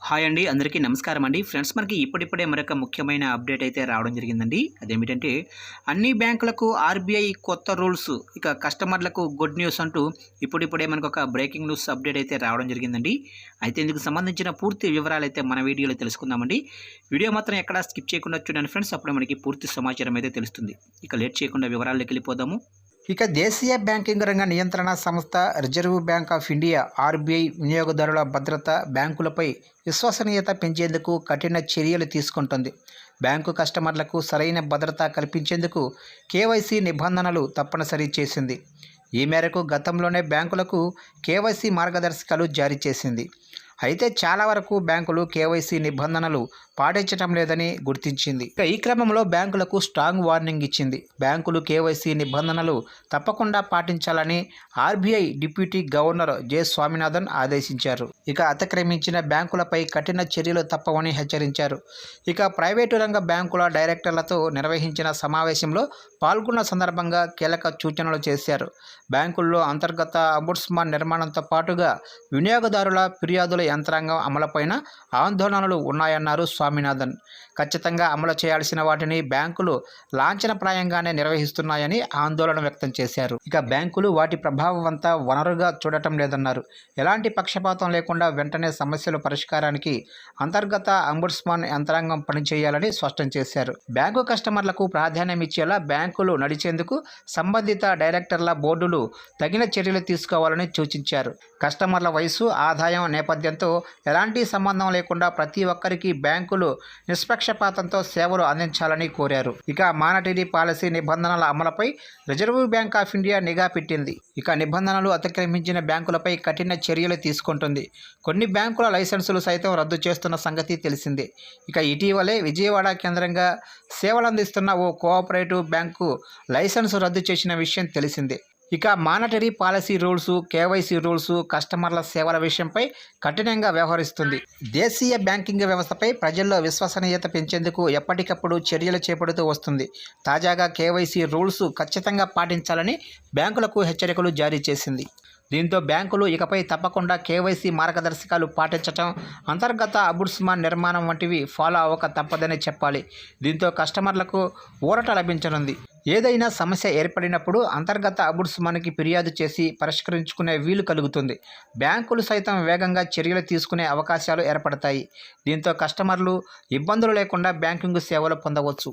Hi అండి. అందరికీ నమస్కారం అండి. ఫ్రెండ్స్, మనకి ఇప్పుడిప్పుడే మరొక ముఖ్యమైన అప్డేట్ అయితే రావడం జరిగిందండి. అదేమిటంటే అన్ని బ్యాంకులకు ఆర్‌బీఐ కొత్త రూల్స్, ఇక కస్టమర్లకు గుడ్ న్యూస్ అంటూ ఇప్పుడిప్పుడే మనకొక బ్రేకింగ్ న్యూస్ అప్డేట్ అయితే రావడం జరిగిందండి. అయితే ఇందుకు సంబంధించిన పూర్తి వివరాలైతే మన వీడియోలో తెలుసుకుందామండి. వీడియో మాత్రం ఎక్కడా స్కిప్ చేయకుండా చూడండి ఫ్రెండ్స్. అప్పుడే మనకి పూర్తి సమాచారం అయితే తెలుస్తుంది. ఇక లేట్ చేయకుండా వివరాల్లోకి వెళ్ళిపోదాము. ఇక దేశీయ బ్యాంకింగ్ రంగ నియంత్రణ సంస్థ reserve bank of India RBI వినియోగదారుల భద్రత, బ్యాంకులపై విశ్వసనీయత పెంచేందుకు కఠిన చర్యలు తీసుకుంటుంది. బ్యాంకు కస్టమర్లకు సరైన భద్రత కల్పించేందుకు కేవైసీ నిబంధనలు తప్పనిసరి చేసింది. ఈ మేరకు గతంలోనే బ్యాంకులకు కేవైసీ మార్గదర్శకాలు జారీ చేసింది. అయితే చాలా వరకు బ్యాంకులు కేవైసీ నిబంధనలు పాటించడం లేదని గుర్తించింది. ఇక ఈ క్రమంలో బ్యాంకులకు స్ట్రాంగ్ వార్నింగ్ ఇచ్చింది. బ్యాంకులు కేవైసీ నిబంధనలు తప్పకుండా పాటించాలని RBI deputy governor J Swaminathan ఆదేశించారు. ఇక అతిక్రమించిన బ్యాంకులపై కఠిన చర్యలు తప్పవని హెచ్చరించారు. ఇక ప్రైవేటు రంగ బ్యాంకుల డైరెక్టర్లతో నిర్వహించిన సమావేశంలో పాల్గొన్న సందర్భంగా కీలక సూచనలు చేశారు. బ్యాంకుల్లో అంతర్గత అంబుడ్స్మన్ నిర్మాణంతో పాటుగా వినియోగదారుల ఫిర్యాదుల యంత్రాంగం అమలుపైన ఆందోళనలు ఉన్నాయన్నారు స్వామినాథన్. ఖచ్చితంగా అమలు చేయాల్సిన వాటిని బ్యాంకులు లాంఛనప్రాయంగానే నిర్వహిస్తున్నాయని ఆందోళన వ్యక్తం చేశారు. ఇక బ్యాంకులు వాటి ప్రభావవంత వనరుగా చూడటం లేదన్నారు. ఎలాంటి పక్షపాతం లేకుండా వెంటనే సమస్యల పరిష్కారానికి అంతర్గత అంబుడ్స్మన్ యంత్రాంగం పనిచేయాలని స్పష్టం చేశారు. బ్యాంకు కస్టమర్లకు ప్రాధాన్యం ఇచ్చేలా బ్యాంకులు నడిచేందుకు సంబంధిత డైరెక్టర్ల బోర్డులు తగిన చర్యలు తీసుకోవాలని సూచించారు. కస్టమర్ల వయసు, ఆదాయం నేపథ్యంతో ఎలాంటి సంబంధం లేకుండా ప్రతి ఒక్కరికి బ్యాంకులు నిష్పక్షపాతంతో సేవలు అందించాలని కోరారు. ఇక మానిటరీ పాలసీ నిబంధనల అమలుపై రిజర్వ్ బ్యాంక్ ఆఫ్ ఇండియా నిఘా పెట్టింది. ఇక నిబంధనలు అతిక్రమించిన బ్యాంకులపై కఠిన చర్యలు తీసుకుంటుంది. కొన్ని బ్యాంకుల లైసెన్సులు సైతం రద్దు చేస్తున్న సంగతి తెలిసిందే. ఇక ఇటీవలే విజయవాడ కేంద్రంగా సేవలందిస్తున్న ఓ కోఆపరేటివ్ బ్యాంకు లైసెన్సు రద్దు చేసిన విషయం తెలిసిందే. ఇక monetary policy rules, KYC rules, కస్టమర్ల సేవల విషయంపై కఠినంగా వ్యవహరిస్తుంది. దేశీయ బ్యాంకింగ్ వ్యవస్థపై ప్రజల్లో విశ్వసనీయత పెంచేందుకు ఎప్పటికప్పుడు చర్యలు చేపడుతూ వస్తుంది. తాజాగా కేవైసీ రూల్స్ ఖచ్చితంగా పాటించాలని బ్యాంకులకు హెచ్చరికలు జారీ చేసింది. దీంతో బ్యాంకులు ఇకపై తప్పకుండా కేవైసీ మార్గదర్శకాలు పాటించడం, అంతర్గత అంబుడ్స్మన్ నిర్మాణం వంటివి ఫాలో అవ్వక తప్పదని చెప్పాలి. దీంతో కస్టమర్లకు ఊరట లభించనుంది. ఏదైనా సమస్య ఏర్పడినప్పుడు అంతర్గత అంబుడ్స్మన్కి ఫిర్యాదు చేసి పరిష్కరించుకునే వీలు కలుగుతుంది. బ్యాంకులు సైతం వేగంగా చర్యలు తీసుకునే అవకాశాలు ఏర్పడతాయి. దీంతో కస్టమర్లు ఇబ్బందులు లేకుండా బ్యాంకింగ్ సేవలు పొందవచ్చు.